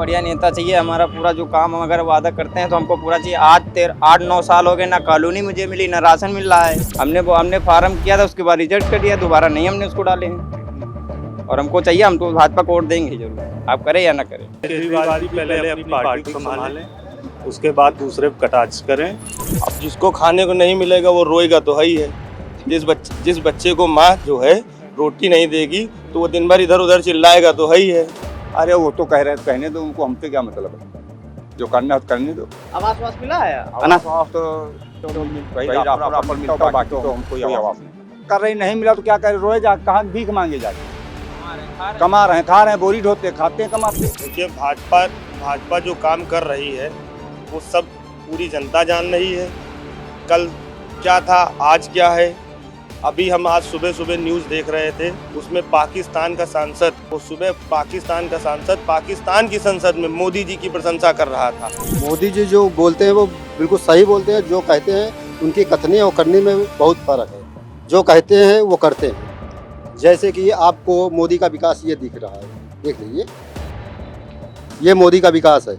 बढ़िया नेता चाहिए। हमारा पूरा जो काम हम अगर वादा करते हैं तो हमको पूरा चाहिए। आज 8-9 साल हो गए, ना कॉलोनी मुझे मिली, ना राशन मिल रहा है। हमने फार्म किया था, उसके बाद रिजेक्ट कर दिया, दोबारा नहीं हमने उसको डाले हैं। और हमको चाहिए, हम तो भाजपा को वोट देंगे जरूर, आप करें या ना करें। केजरीवाल जी पहले अपनी पार्टी को संभालें, उसके बाद दूसरे पे कटाक्ष करें। अब जिसको खाने को नहीं मिलेगा वो रोएगा तो है ही है। जिस बच्चे को माँ जो है रोटी नहीं देगी तो वो दिन भर इधर उधर चिल्लाएगा तो है ही है। अरे वो तो कह रहे हैं, कहने दो उनको, हमसे क्या मतलब है। जो करना है करने दो। आवास मिला है? आवास तो भाई प्रॉपर मिलता है, बाकी तो हमको ये आवास नहीं कर रही, नहीं मिला तो क्या करे, रोए जा, कहाँ भीख मांगे जाके। कमा रहे हैं, खा रहे हैं, बोरी ढोते खाते हैं, कमाते। देखिए भाजपा जो काम कर रही है वो सब पूरी जनता जान रही है। कल क्या था, आज क्या है। अभी हम आज सुबह न्यूज़ देख रहे थे, उसमें पाकिस्तान का सांसद, वो सुबह पाकिस्तान का सांसद पाकिस्तान की संसद में मोदी जी की प्रशंसा कर रहा था। मोदी जी जो बोलते हैं वो बिल्कुल सही बोलते हैं। जो कहते हैं उनकी कथनी और करनी में बहुत फर्क है। जो कहते हैं वो करते हैं। जैसे कि आपको मोदी का विकास ये दिख रहा है, देख लीजिए, ये मोदी का विकास है।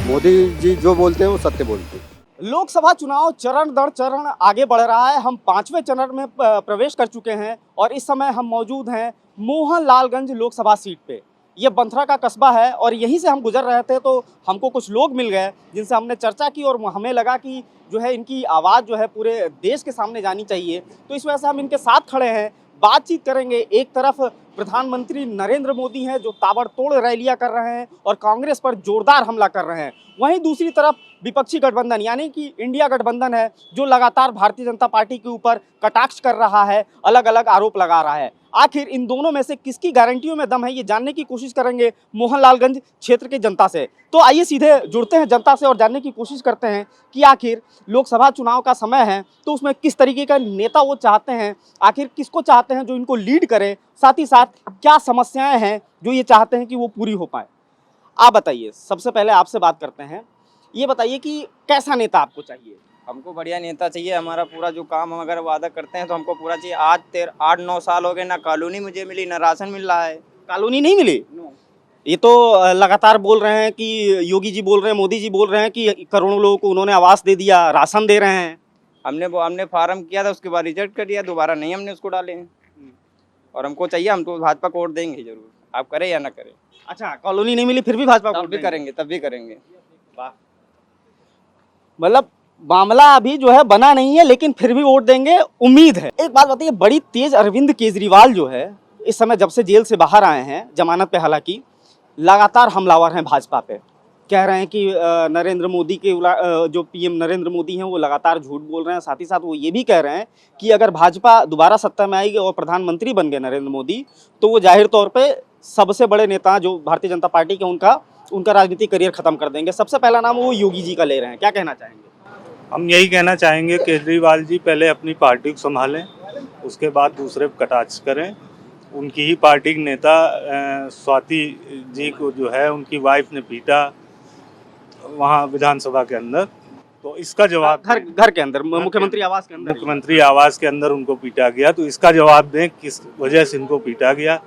मोदी जी जो बोलते हैं वो सत्य बोलते हैं। लोकसभा चुनाव चरण दर चरण आगे बढ़ रहा है। हम 5वें चरण में प्रवेश कर चुके हैं और इस समय हम मौजूद हैं मोहनलालगंज लोकसभा सीट पे। ये बंथरा का कस्बा है और यहीं से हम गुजर रहे थे तो हमको कुछ लोग मिल गए जिनसे हमने चर्चा की और हमें लगा कि जो है इनकी आवाज़ जो है पूरे देश के सामने जानी चाहिए। तो इस वजह से हम इनके साथ खड़े हैं, बातचीत करेंगे। एक तरफ प्रधानमंत्री नरेंद्र मोदी हैं जो ताबड़तोड़ रैलियां कर रहे हैं और कांग्रेस पर जोरदार हमला कर रहे हैं। वहीं दूसरी तरफ विपक्षी गठबंधन यानी कि इंडिया गठबंधन है जो लगातार भारतीय जनता पार्टी के ऊपर कटाक्ष कर रहा है, अलग अलग आरोप लगा रहा है। आखिर इन दोनों में से किसकी गारंटियों में दम है, ये जानने की कोशिश करेंगे मोहनलालगंज क्षेत्र के जनता से। तो आइए सीधे जुड़ते हैं जनता से और जानने की कोशिश करते हैं कि आखिर लोकसभा चुनाव का समय है तो उसमें किस तरीके का नेता वो चाहते हैं, आखिर किसको चाहते हैं जो इनको लीड करे, साथ ही साथ क्या समस्याएं हैं जो ये चाहते हैं कि वो पूरी हो पाए। आप बताइए, सबसे पहले आपसे बात करते हैं, ये बताइए कि कैसा नेता आपको चाहिए? हमको बढ़िया नेता चाहिए। हमारा पूरा जो काम हम अगर वादा करते हैं तो हमको पूरा चाहिए। आज 8-9 साल हो गए, ना कॉलोनी मुझे मिली, ना राशन मिल रहा है। कॉलोनी नहीं मिली? ये तो लगातार बोल रहे हैं कि योगी जी बोल रहे हैं, मोदी जी बोल रहे हैं कि करोड़ों लोगों को उन्होंने आवास दे दिया, राशन दे रहे हैं। हमने फार्म किया था, उसके बाद रिजेक्ट कर दिया, दोबारा नहीं हमने उसको डाले हैं। और हमको चाहिए, हम तो भाजपा को वोट देंगे जरूर, आप करें या ना करें। अच्छा, कॉलोनी नहीं मिली फिर भी भाजपा को तब भी करेंगे। वाह, मतलब मामला अभी जो है बना नहीं है लेकिन फिर भी वोट देंगे, उम्मीद है। एक बात बताइए, बड़ी तेज अरविंद केजरीवाल जो है इस समय जब से जेल से बाहर आए हैं, जमानत पे, हालांकि लगातार हमलावर हैं भाजपा पे। कह रहे हैं कि नरेंद्र मोदी के जो पीएम नरेंद्र मोदी हैं वो लगातार झूठ बोल रहे हैं। साथ ही साथ वो ये भी कह रहे हैं कि अगर भाजपा दोबारा सत्ता में आएगी और प्रधानमंत्री बन गए नरेंद्र मोदी तो वो जाहिर तौर पे सबसे बड़े नेता जो भारतीय जनता पार्टी के उनका राजनीतिक करियर खत्म कर देंगे। सबसे पहला नाम वो योगी जी का ले रहे हैं, क्या कहना चाहेंगे? हम यही कहना चाहेंगे, केजरीवाल जी पहले अपनी पार्टी को संभालें, उसके बाद दूसरे पे कटाक्ष करें। उनकी ही पार्टी के नेता स्वाति जी को जो है उनकी वाइफ ने पीटा वहाँ विधानसभा के अंदर, तो इसका जवाब घर के अंदर, मुख्यमंत्री आवास के अंदर उनको पीटा गया। तो इसका जवाब दें, किस वजह से इनको पीटा गया,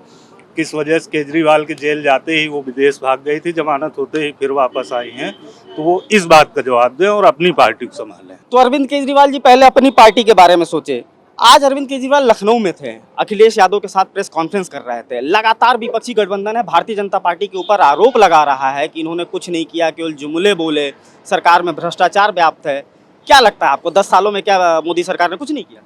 किस वजह से केजरीवाल के जेल जाते ही वो विदेश भाग गई थी, जमानत होते ही फिर वापस आई हैं। तो वो इस बात का जवाब दें और अपनी पार्टी को संभालें। तो अरविंद केजरीवाल जी पहले अपनी पार्टी के बारे में सोचे। आज अरविंद केजरीवाल लखनऊ में थे, अखिलेश यादव के साथ प्रेस कॉन्फ्रेंस कर रहे थे। लगातार विपक्षी गठबंधन है भारतीय जनता पार्टी के ऊपर आरोप लगा रहा है कि इन्होंने कुछ नहीं किया, केवल जुमले बोले, सरकार में भ्रष्टाचार व्याप्त है। क्या लगता है आपको, 10 सालों में क्या मोदी सरकार ने कुछ नहीं किया?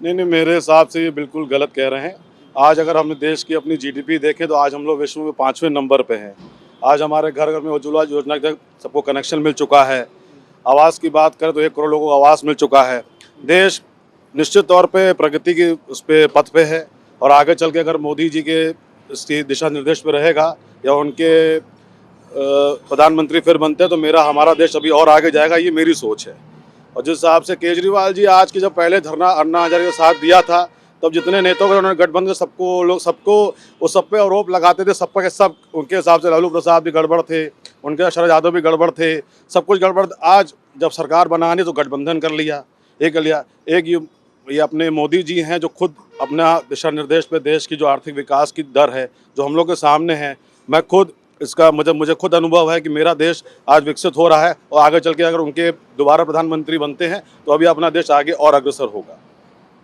नहीं, मेरे हिसाब से ये बिल्कुल गलत कह रहे हैं। आज अगर हम देश की अपनी जीडीपी देखें तो आज हम लोग विश्व में 5वें नंबर पे हैं। आज हमारे घर घर में उज्ज्वला योजना के तहत सबको कनेक्शन मिल चुका है। आवास की बात करें तो 1 करोड़ लोगों को आवास मिल चुका है। देश निश्चित तौर पे प्रगति की उस पे पथ पे है और आगे चल के अगर मोदी जी के दिशा निर्देश पे रहेगा या उनके प्रधानमंत्री फिर बनते हैं तो हमारा देश अभी और आगे जाएगा, ये मेरी सोच है। और जिस हिसाब से केजरीवाल जी आज की जब पहले धरना अन्ना हजारे का साथ दिया था तब जितने नेताओं को उन्होंने गठबंधन सबको उस सब पे आरोप लगाते थे, सब उनके हिसाब से लालू प्रसाद भी गड़बड़ थे, उनके शरद यादव भी गड़बड़ थे, सब कुछ गड़बड़। आज जब सरकार बनानी तो गठबंधन कर लिया, एक ये अपने मोदी जी हैं जो खुद अपना दिशा निर्देश पे देश की जो आर्थिक विकास की दर है जो हम लोग के सामने है, मैं खुद इसका मुझे खुद अनुभव है कि मेरा देश आज विकसित हो रहा है और आगे चल के अगर उनके दोबारा प्रधानमंत्री बनते हैं तो अभी अपना देश आगे और अग्रसर होगा।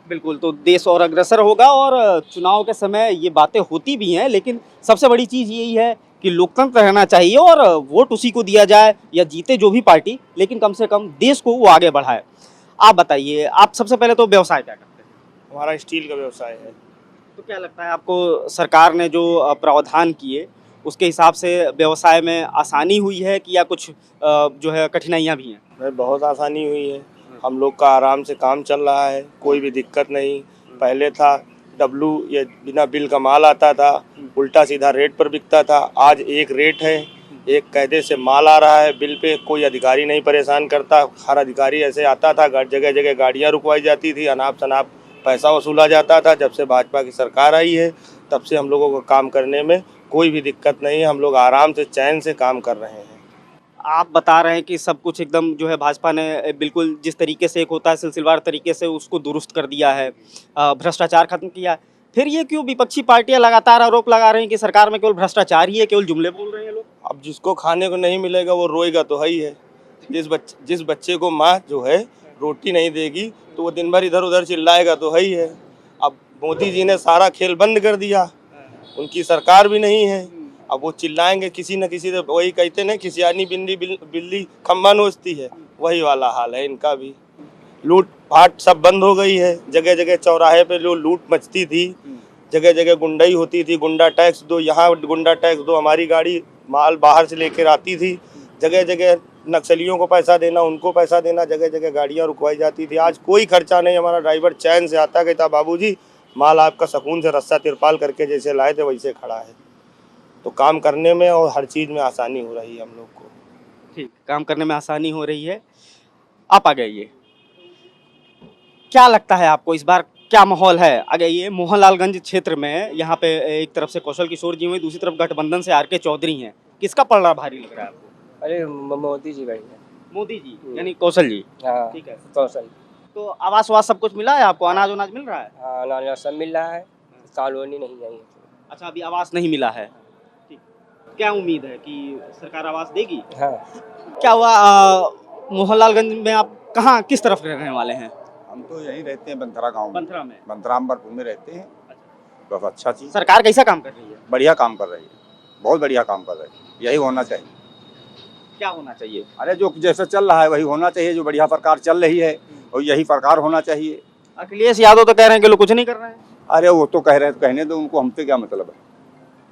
बिल्कुल, तो देश और अग्रसर होगा और चुनाव के समय ये बातें होती भी हैं, लेकिन सबसे बड़ी चीज़ यही है कि लोकतंत्र रहना चाहिए और वोट उसी को दिया जाए या जीते जो भी पार्टी, लेकिन कम से कम देश को वो आगे बढ़ाए। आप बताइए, आप सबसे पहले तो व्यवसाय क्या करते हैं? हमारा स्टील का व्यवसाय है। तो क्या लगता है आपको सरकार ने जो प्रावधान किए उसके हिसाब से व्यवसाय में आसानी हुई है कि या कुछ जो है कठिनाइयाँ भी हैं? भाई बहुत आसानी हुई है, हम लोग का आराम से काम चल रहा है, कोई भी दिक्कत नहीं। पहले था डब्लू ये बिना बिल का माल आता था, उल्टा सीधा रेट पर बिकता था। आज एक रेट है, एक कायदे से माल आ रहा है बिल पे, कोई अधिकारी नहीं परेशान करता। हर अधिकारी ऐसे आता था, जगह जगह गाड़ियाँ रुकवाई जाती थी, अनाप शनाप पैसा वसूला जाता था। जब से भाजपा की सरकार आई है तब से हम लोगों को काम करने में कोई भी दिक्कत नहीं है, हम लोग आराम से चैन से काम कर रहे हैं। आप बता रहे हैं कि सब कुछ एकदम जो है भाजपा ने बिल्कुल जिस तरीके से एक होता है सिलसिलेवार तरीके से उसको दुरुस्त कर दिया है, भ्रष्टाचार खत्म किया है। फिर ये क्यों विपक्षी पार्टियां लगातार आरोप लगा रही हैं कि सरकार में केवल भ्रष्टाचार ही है, केवल जुमले बोल रहे हैं लोग? अब जिसको खाने को नहीं मिलेगा वो रोएगा तो है ही है। जिस बच्चे को माँ जो है रोटी नहीं देगी तो वो दिन भर इधर उधर चिल्लाएगा तो है ही है। अब मोदी जी ने सारा खेल बंद कर दिया, उनकी सरकार भी नहीं है, अब वो चिल्लाएंगे किसी न किसी से। वही कहते ना कि सियानी बिल्ली खम्बा नोचती है, वही वाला हाल है इनका भी। लूट फाट सब बंद हो गई है, जगह जगह चौराहे पे जो लूट मचती थी, जगह जगह गुंडाई होती थी, गुंडा टैक्स दो, यहाँ गुंडा टैक्स दो, हमारी गाड़ी माल बाहर से लेकर आती थी, जगह जगह नक्सलियों को पैसा देना, उनको पैसा देना, जगह जगह गाड़ियाँ रुकवाई जाती थी। आज कोई खर्चा नहीं, हमारा ड्राइवर चैन से आता, कहता बाबूजी माल आपका सुकून से रस्सा तिरपाल करके जैसे लाए थे वैसे खड़ा है। तो काम करने में और हर चीज़ में आसानी हो रही है हम लोग को। ठीक, काम करने में आसानी हो रही है। आप आ जाइए, क्या लगता है आपको इस बार क्या माहौल है? आ जाइए, मोहनलालगंज क्षेत्र में यहाँ पे एक तरफ से कौशल किशोर जी हुए, दूसरी तरफ गठबंधन से आर.के. चौधरी हैं, किसका पलड़ा भारी लग रहा है आपको? अरे मोदी जी बढ़िया। मोदी जी यानी कौशल जी? हाँ ठीक है। कौशल। तो आवास वास सब कुछ मिला है आपको? अनाज वनाज मिल रहा है? हाँ अनाज सब मिल रहा है, कॉलोनी नहीं आई है। अच्छा, अभी आवास नहीं मिला है। ठीक, क्या उम्मीद है कि सरकार आवास देगी? हाँ। क्या हुआ मोहनलालगंज में आप कहाँ किस तरफ रहने वाले हैं? हम तो यहीं रहते हैं बंथरा गांव में, बंथरा में। बंथरा अम्बरपुर में रहते हैं। बस अच्छा चीज़, सरकार कैसा काम कर रही है? बढ़िया काम कर रही है, बहुत बढ़िया काम कर रही है, यही होना चाहिए। क्या होना चाहिए? अरे जो जैसे चल रहा है वही होना चाहिए, जो बढ़िया प्रकार चल रही है और यही प्रकार होना चाहिए। अखिलेश यादव तो कह रहे हैं कि लोग कुछ नहीं कर रहे हैं। अरे वो तो कह रहे हैं, कहने दो उनको, हमसे क्या मतलब है,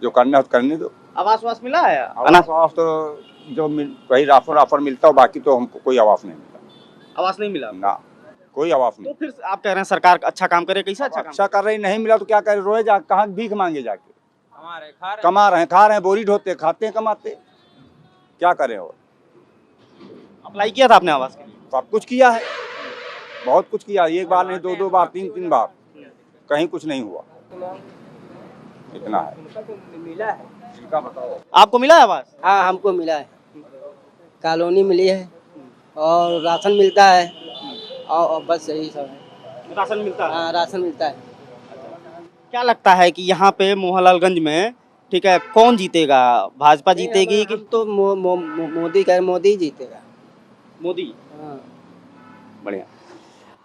जो करना है तो करने दो। आवास वास मिला है? आवास तो जो वही राफर मिलता हो, बाकी तो हमको कोई आवास नहीं मिला। आवास नहीं मिला ना, कोई आवास तो नहीं। फिर आप कह रहे हैं सरकार अच्छा काम करे, कैसा अच्छा कर रही, नहीं मिला तो क्या करे, रोए जा, कहाँ भीख मांगे जाके? हमारे कमा रहे हैं, खा रहे हैं, बोरी ढोते, खाते हैं, कमाते, क्या करें। और अप्लाई किया था आपने आवास के लिए? सब कुछ किया है, बहुत कुछ किया, एक बार नहीं, दो बार, तीन बार, कहीं कुछ नहीं हुआ। इतना है। मिला है। इनका बताओ। आपको मिला है आवास? हाँ हमको मिला है, कॉलोनी मिली है और राशन मिलता है और बस यही सब है। राशन मिलता है? हाँ राशन मिलता है। क्या लगता है कि यहाँ पे मोहनलालगंज में ठीक है कौन जीतेगा? भाजपा जीतेगी कि तो मोदी जीतेगा। मोदी? हाँ। बढ़िया।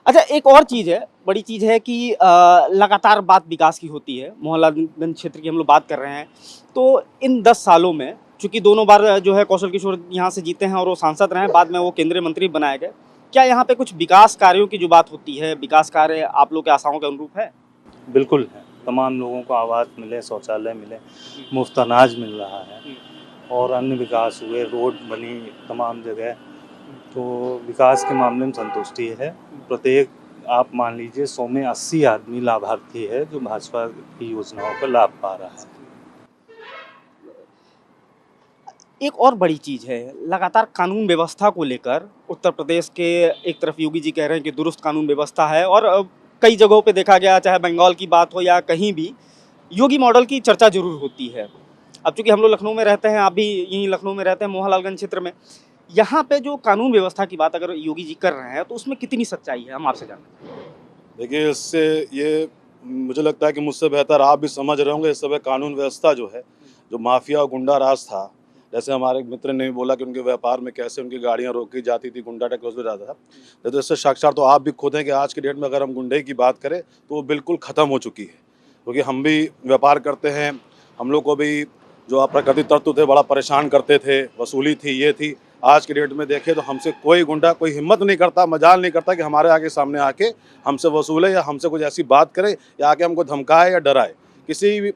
अच्छा, एक और चीज़ है, बड़ी चीज़ है कि लगातार बात विकास की होती है। मोहनलालगंज क्षेत्र की हम लोग बात कर रहे हैं, तो इन 10 सालों में चूंकि दोनों बार जो है कौशल किशोर यहाँ से जीते हैं और वो सांसद रहे, बाद में वो केंद्रीय मंत्री बनाए गए, क्या यहाँ पे कुछ विकास कार्यों की जो बात होती है, विकास कार्य आप लोग के आशाओं के अनुरूप है? बिल्कुल है, तमाम लोगों को आवास मिले, शौचालय मिले, मुफ्त अनाज मिल रहा है और अन्य विकास हुए, रोड बनी तमाम जगह, तो विकास के मामले में संतुष्टि है। प्रत्येक आप मान लीजिए 100 में 80 आदमी लाभार्थी है जो भाजपा की योजनाओं का लाभ पा रहा है। एक और बड़ी चीज़ है, लगातार कानून व्यवस्था को लेकर उत्तर प्रदेश के एक तरफ योगी जी कह रहे हैं कि दुरुस्त कानून व्यवस्था है और कई जगहों पे देखा गया, चाहे बंगाल की बात हो या कहीं भी, योगी मॉडल की चर्चा जरूर होती है। अब चूंकि हम लोग लखनऊ में रहते हैं, आप भी यहीं लखनऊ में रहते हैं, मोहनलालगंज क्षेत्र में, यहाँ पे जो कानून व्यवस्था की बात अगर योगी जी कर रहे हैं तो उसमें कितनी सच्चाई है, हम आपसे जानना चाहेंगे। देखिए, इससे ये मुझे लगता है कि मुझसे बेहतर आप भी समझ रहे होंगे, इस समय कानून व्यवस्था जो है, जो माफिया और गुंडा राज था, जैसे हमारे एक मित्र ने भी बोला कि उनके व्यापार में कैसे उनकी गाड़ियां रोकी जाती थी, गुंडा टैक्स भी जाता था। तो इससे साक्षात तो आप भी खुद हैं कि आज की डेट में अगर हम गुंडे की बात करें तो वो बिल्कुल ख़त्म हो चुकी है, क्योंकि हम भी व्यापार करते हैं, हम लोग को भी जो अप्राकृतिक तत्व थे बड़ा परेशान करते थे, वसूली थी, ये थी। आज की डेट में देखें तो हमसे कोई गुंडा कोई हिम्मत नहीं करता, मजाल नहीं करता कि हमारे आगे सामने आके हमसे वसूले या हमसे कुछ ऐसी बात करे या आके हमको धमकाए या डराए। किसी भी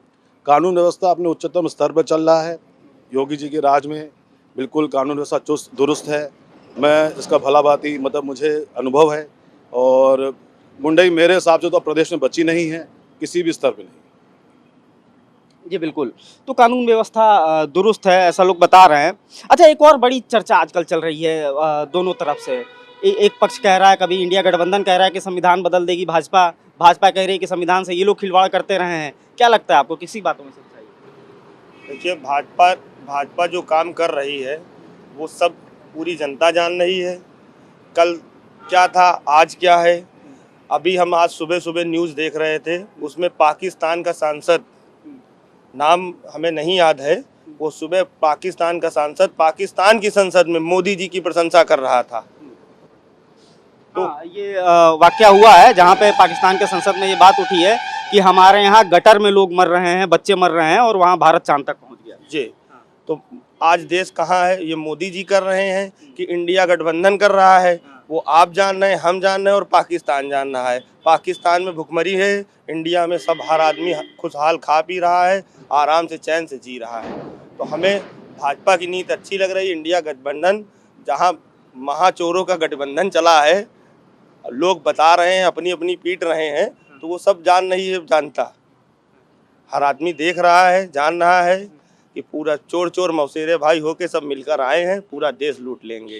कानून व्यवस्था अपने उच्चतम स्तर पर चल रहा है। योगी जी के राज में बिल्कुल कानून व्यवस्था चुस्त दुरुस्त है। मैं इसका भलाभांति मतलब मुझे अनुभव है, और गुंडई मेरे हिसाब से तो प्रदेश में बची नहीं है, किसी भी स्तर पे नहीं। जी बिल्कुल। तो कानून व्यवस्था दुरुस्त है ऐसा लोग बता रहे हैं। अच्छा, एक और बड़ी चर्चा आजकल चल रही है दोनों तरफ से। एक पक्ष कह रहा है, कभी इंडिया गठबंधन कह रहा है कि संविधान बदल देगी भाजपा, भाजपा कह रही है कि संविधान से ये लोग खिलवाड़ करते रहे हैं। क्या लगता है आपको, किसी बातों में सच्चाई है? देखिए, भाजपा जो काम कर रही है वो सब पूरी जनता जान रही है। कल क्या था, आज क्या है। अभी हम आज सुबह सुबह न्यूज़ देख रहे थे, उसमें पाकिस्तान का सांसद, नाम हमें नहीं याद है, वो सुबह पाकिस्तान का सांसद पाकिस्तान की संसद में मोदी जी की प्रशंसा कर रहा था। तो ये वाकया हुआ है जहाँ पे पाकिस्तान के संसद में ये बात उठी है कि हमारे यहाँ गटर में लोग मर रहे हैं, बच्चे मर रहे हैं, और वहाँ भारत चांद तक पहुँच गया। जी, तो आज देश कहाँ है, ये मोदी जी कर रहे हैं कि इंडिया गठबंधन कर रहा है। वो आप जान रहे हैं, हम जान रहे हैं, और पाकिस्तान जान रहा है। पाकिस्तान में भुखमरी है, इंडिया में सब हर आदमी खुशहाल खा पी रहा है, आराम से चैन से जी रहा है। तो हमें भाजपा की नीति अच्छी लग रही है। इंडिया गठबंधन, जहाँ महाचोरों का गठबंधन चला है, लोग बता रहे हैं, अपनी अपनी पीट रहे हैं, तो वो सब जान नहीं है, जानता हर आदमी देख रहा है, जान रहा है कि पूरा चोर चोर मौसेरे भाई होके सब मिलकर आए हैं, पूरा देश लूट लेंगे।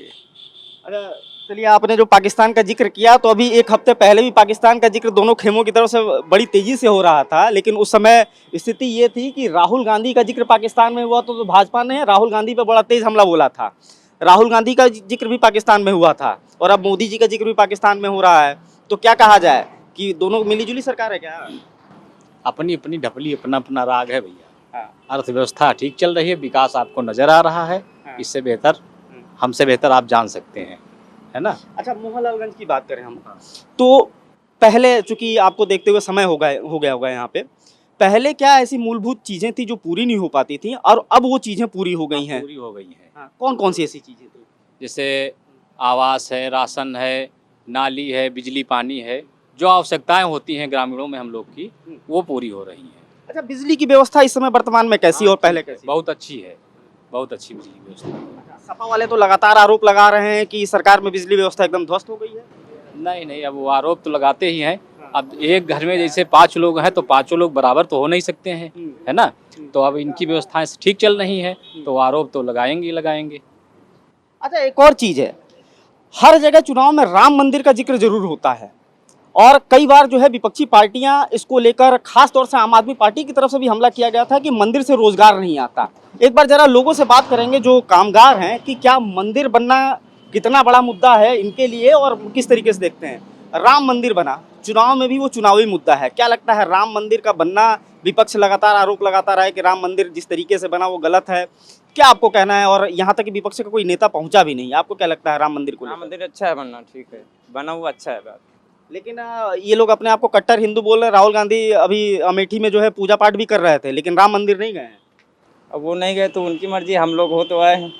अच्छा चलिए, आपने जो पाकिस्तान का जिक्र किया, तो अभी एक हफ्ते पहले भी पाकिस्तान का जिक्र दोनों खेमों की तरफ से बड़ी तेजी से हो रहा था, लेकिन उस समय स्थिति ये थी कि राहुल गांधी का जिक्र पाकिस्तान में हुआ तो भाजपा ने राहुल गांधी पर बड़ा तेज हमला बोला था। राहुल गांधी का जिक्र भी पाकिस्तान में हुआ था, और अब मोदी जी का जिक्र भी पाकिस्तान में हो रहा है। तो क्या कहा जाए कि दोनों मिलीजुली सरकार है क्या? अपनी अपनी ढपली, अपना अपना राग है भैया। अर्थव्यवस्था ठीक चल रही है, विकास आपको नजर आ रहा है, इससे बेहतर, हमसे बेहतर आप जान सकते हैं, है ना। अच्छा, मोहनलालगंज की बात करें हम, तो पहले चूंकि आपको देखते हुए समय हो गया होगा यहाँ पे, पहले क्या ऐसी मूलभूत चीजें थी जो पूरी नहीं हो पाती थी, और अब वो चीजें पूरी हो गई हैं? पूरी हो गई हैं। कौन कौन सी ऐसी चीजें थी? जैसे आवास है, राशन है, नाली है, बिजली पानी है, जो आवश्यकताएं होती हैं ग्रामीणों में हम लोग की, वो पूरी हो रही हैं। अच्छा, बिजली की व्यवस्था इस समय वर्तमान में कैसी और पहले कैसी? बहुत अच्छी है, बहुत अच्छी बिजली की व्यवस्था। सपा वाले तो लगातार आरोप लगा रहे हैं कि सरकार में बिजली व्यवस्था एकदम ध्वस्त हो गई है। नहीं, अब वो आरोप तो लगाते ही हैं। अब एक घर में जैसे 5 लोग हैं तो 5 लोग बराबर तो हो नहीं सकते हैं, है ना। तो अब इनकी व्यवस्थाएं ठीक चल रही हैं, तो आरोप तो लगाएंगे ही लगाएंगे। अच्छा, एक और चीज है, हर जगह चुनाव में राम मंदिर का जिक्र जरूर होता है, और कई बार जो है विपक्षी पार्टियां इसको लेकर, खास तौर से आम आदमी पार्टी की तरफ से भी हमला किया गया था कि मंदिर से रोजगार नहीं आता। एक बार जरा लोगों से बात करेंगे जो कामगार हैं कि क्या मंदिर बनना कितना बड़ा मुद्दा है इनके लिए, और किस तरीके से देखते हैं। राम मंदिर बना, चुनाव में भी वो चुनावी मुद्दा है। क्या लगता है, राम मंदिर का बनना, विपक्ष लगातार आरोप लगाता रहा है कि राम मंदिर जिस तरीके से बना वो गलत है, क्या आपको कहना है? और यहाँ तक कि विपक्ष का कोई नेता पहुंचा भी नहीं, आपको क्या लगता है राम मंदिर को? राम मंदिर अच्छा है बनना, ठीक है, बना हुआ अच्छा है बात। लेकिन ये लोग अपने आप को कट्टर हिंदू बोल रहे हैं। राहुल गांधी अभी अमेठी में जो है पूजा पाठ भी कर रहे थे, लेकिन राम मंदिर नहीं गए हैं। अब वो नहीं गए तो उनकी मर्जी, हम लोग हो तो आए हैं।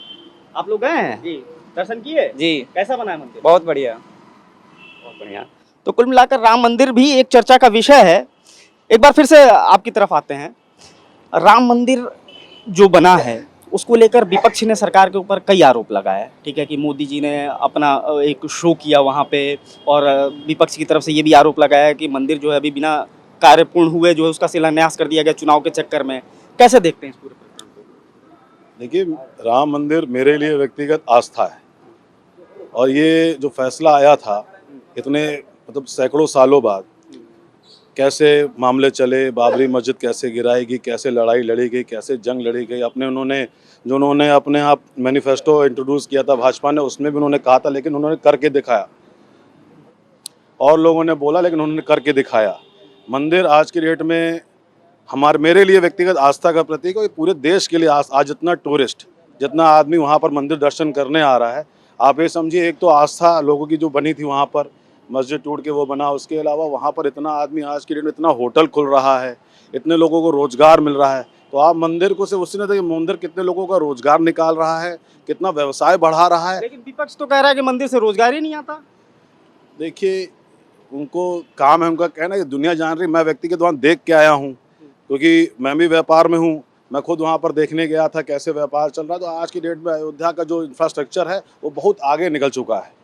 आप लोग गए हैं? जी, दर्शन किए? जी। कैसा बना है मंदिर? बहुत बढ़िया, बहुत बढ़िया। तो कुल मिलाकर राम मंदिर भी एक चर्चा का विषय है। एक बार फिर से आपकी तरफ आते हैं। राम मंदिर जो बना है उसको लेकर विपक्ष ने सरकार के ऊपर कई आरोप लगाए, ठीक है, कि मोदी जी ने अपना एक शो किया वहाँ पे, और विपक्ष की तरफ से ये भी आरोप लगाया कि मंदिर जो है अभी बिना कार्य पूर्ण हुए जो है उसका शिलान्यास कर दिया गया चुनाव के चक्कर में। कैसे देखते हैं इस पूरे प्रकरण को? देखिए, राम मंदिर मेरे लिए व्यक्तिगत आस्था है, और ये जो फैसला आया था इतने मतलब सैकड़ों सालों बाद, कैसे मामले चले, बाबरी मस्जिद कैसे गिराई, कैसे लड़ाई लड़ी गई, कैसे जंग लड़ी गई, उन्होंने अपने आप मैनिफेस्टो इंट्रोड्यूस किया था भाजपा ने, उसमें भी उन्होंने कहा था, लेकिन उन्होंने करके दिखाया। और लोगों ने बोला, लेकिन उन्होंने करके दिखाया। मंदिर आज की डेट में मेरे लिए व्यक्तिगत आस्था का प्रतीक है, पूरे देश के लिए आज जितना टूरिस्ट, जितना आदमी वहाँ पर मंदिर दर्शन करने आ रहा है, आप ये समझिए, एक तो आस्था लोगों की जो बनी थी वहाँ पर, मस्जिद टूट के वो बना, उसके अलावा वहाँ पर इतना आदमी आज की डेट में, इतना होटल खुल रहा है, इतने लोगों को रोजगार मिल रहा है। तो आप मंदिर को सिर्फ उससे नहीं था कि मंदिर कितने लोगों का रोजगार निकाल रहा है, कितना व्यवसाय बढ़ा रहा है। लेकिन विपक्ष तो कह रहा है कि मंदिर से रोजगार ही नहीं आता। देखिए, उनको काम है, उनका कहना है कि दुनिया जान रही, मैं व्यक्तिगत वहाँ देख के आया हूँ, क्योंकि मैं भी व्यापार में हूँ, मैं खुद वहाँ पर देखने गया था कैसे व्यापार चल रहा है। तो आज की डेट में अयोध्या का जो इंफ्रास्ट्रक्चर है वो बहुत आगे निकल चुका है।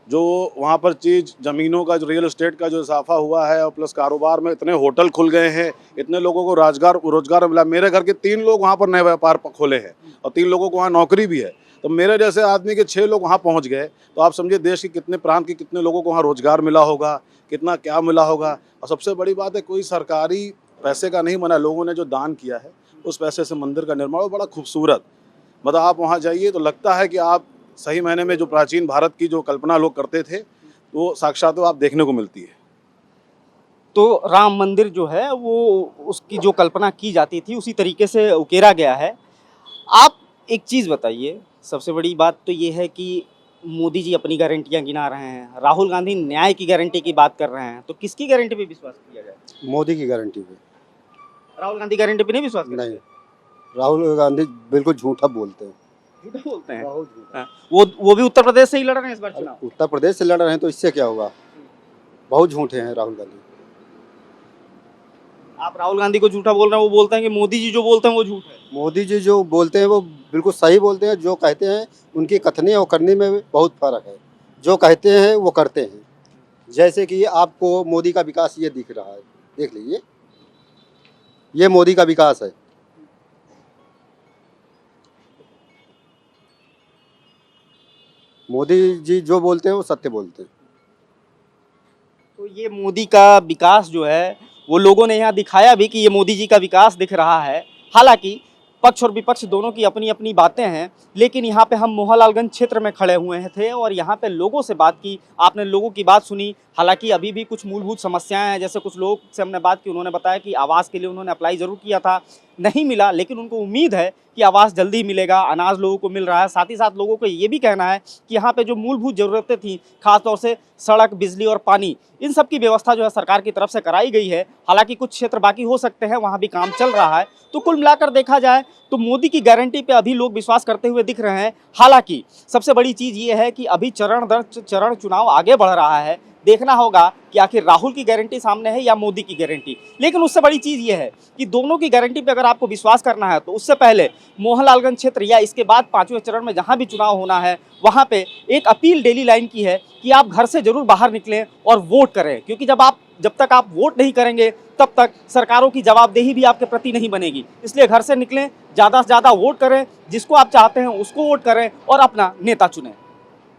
जो वहाँ पर चीज़ ज़मीनों का, जो रियल एस्टेट का जो इजाफा हुआ है, और प्लस कारोबार में इतने होटल खुल गए हैं, इतने लोगों को रोजगार मिला। मेरे घर के 3 लोग वहाँ पर नए व्यापार खोले हैं और 3 लोगों को वहाँ नौकरी भी है। तो मेरे जैसे आदमी के 6 लोग वहाँ पहुँच गए। तो आप समझिए देश के कितने प्रांत के कितने लोगों को वहाँ रोजगार मिला होगा, कितना क्या मिला होगा। और सबसे बड़ी बात है, कोई सरकारी पैसे का नहीं बना, लोगों ने जो दान किया है उस पैसे से मंदिर का निर्माण हो, बड़ा खूबसूरत। मतलब आप वहाँ जाइए तो लगता है कि आप सही मायने में जो प्राचीन भारत की जो कल्पना लोग करते थे वो साक्षात आप देखने को मिलती है। तो राम मंदिर जो है वो उसकी जो कल्पना की जाती थी उसी तरीके से उकेरा गया है। आप एक चीज़ बताइए, सबसे बड़ी बात तो ये है कि मोदी जी अपनी गारंटियां गिना रहे हैं, राहुल गांधी न्याय की गारंटी की बात कर रहे हैं, तो किसकी गारंटी पे विश्वास किया जाए? मोदी की गारंटी पे। राहुल गांधी गारंटी पे नहीं विश्वास करते? नहीं, राहुल गांधी बिल्कुल झूठा बोलते हैं। झूठा बोलते हैं। बहुत झूठा। हाँ, वो भी उत्तर प्रदेश से ही लड़ रहे हैं इस बार चुनाव। उत्तर प्रदेश से लड़ रहे हैं तो इससे क्या होगा? बहुत झूठे हैं राहुल गांधी। आप राहुल गांधी को झूठा बोल रहे हैं, वो बोलते हैं कि मोदी जी जो बोलते हैं वो झूठ है। मोदी जी जो बोलते हैं वो बिल्कुल सही बोलते हैं। जो कहते हैं उनकी कथनी और करनी में बहुत फर्क है। जो कहते हैं वो करते हैं। जैसे कि आपको मोदी का विकास ये दिख रहा है, देख लीजिए, ये मोदी का विकास है। मोदी जी जो बोलते हैं वो सत्य बोलते हैं। तो ये मोदी का विकास जो है वो लोगों ने यहाँ दिखाया भी कि ये मोदी जी का विकास दिख रहा है। हालांकि पक्ष और विपक्ष दोनों की अपनी अपनी बातें हैं, लेकिन यहाँ पे हम मोहनलालगंज क्षेत्र में खड़े हुए थे और यहाँ पे लोगों से बात की, आपने लोगों की बात सुनी। हालांकि अभी भी कुछ मूलभूत समस्याएं हैं, जैसे कुछ लोग से हमने बात की, उन्होंने बताया कि आवास के लिए उन्होंने अप्लाई ज़रूर किया था, नहीं मिला, लेकिन उनको उम्मीद है कि आवास जल्दी मिलेगा, अनाज लोगों को मिल रहा है। साथ ही साथ लोगों को ये भी कहना है कि यहाँ पे जो मूलभूत ज़रूरतें थी, खासतौर से सड़क, बिजली और पानी, इन सब की व्यवस्था जो है सरकार की तरफ से कराई गई है। हालांकि कुछ क्षेत्र बाकी हो सकते हैं, वहाँ भी काम चल रहा है। तो कुल मिलाकर देखा जाए तो मोदी की गारंटी पे अभी लोग विश्वास करते हुए दिख रहे हैं। हालांकि सबसे बड़ी चीज़ ये है कि अभी चरण दर चरण चुनाव आगे बढ़ रहा है। देखना होगा कि आखिर राहुल की गारंटी सामने है या मोदी की गारंटी। लेकिन उससे बड़ी चीज़ ये है कि दोनों की गारंटी पे अगर आपको विश्वास करना है तो उससे पहले मोहनलालगंज क्षेत्र या इसके बाद 5वें चरण में जहाँ भी चुनाव होना है, वहाँ पे एक अपील डेली लाइन की है कि आप घर से ज़रूर बाहर निकलें और वोट करें, क्योंकि जब तक आप वोट नहीं करेंगे तब तक सरकारों की जवाबदेही भी आपके प्रति नहीं बनेगी। इसलिए घर से निकलें, ज़्यादा से ज़्यादा वोट करें, जिसको आप चाहते हैं उसको वोट करें और अपना नेता चुनें।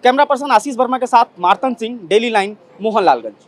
कैमरा पर्सन आशीष वर्मा के साथ मार्तन सिंह, डेली लाइन, मोहनलालगंज।